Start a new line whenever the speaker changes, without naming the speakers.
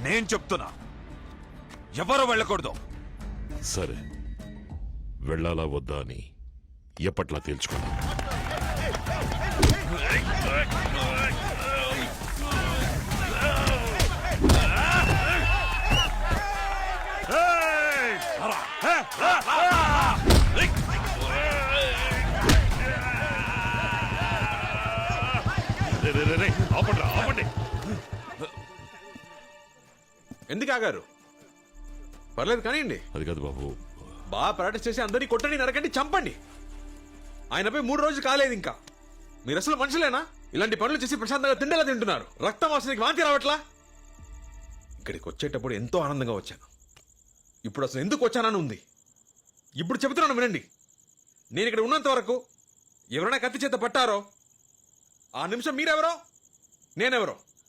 నేను చెప్తున్నా, ఎవరు వెళ్ళకూడదు.
సరే, వెళ్ళాలా వద్దా అని ఎప్పట్లా తేల్చుకున్నా. ఆపండి.
ఎందుకు ఆగారు? పర్లేదు కానివ్వండి.
అది కాదు బాబు,
బాగా ప్రాక్టీస్ చేసి అందరినీ కొట్టండి, నరకండి, చంపండి. ఆయనపై 3 రోజులు కాలేదు ఇంకా. మీరు అసలు మనుషులేనా? ఇలాంటి పనులు చేసి ప్రశాంతంగా తిండేలా తింటున్నారు. రక్తం వాసనకి వాంతి రావట్లా? ఇక్కడికి వచ్చేటప్పుడు ఎంతో ఆనందంగా వచ్చాను. ఇప్పుడు అసలు ఎందుకు వచ్చానని ఉంది. ఇప్పుడు చెబుతున్నాను వినండి. నేను ఇక్కడ ఉన్నంత వరకు ఎవరైనా కత్తి చేత పట్టారో ఆ నిమిషం మీరెవరో నేనెవరో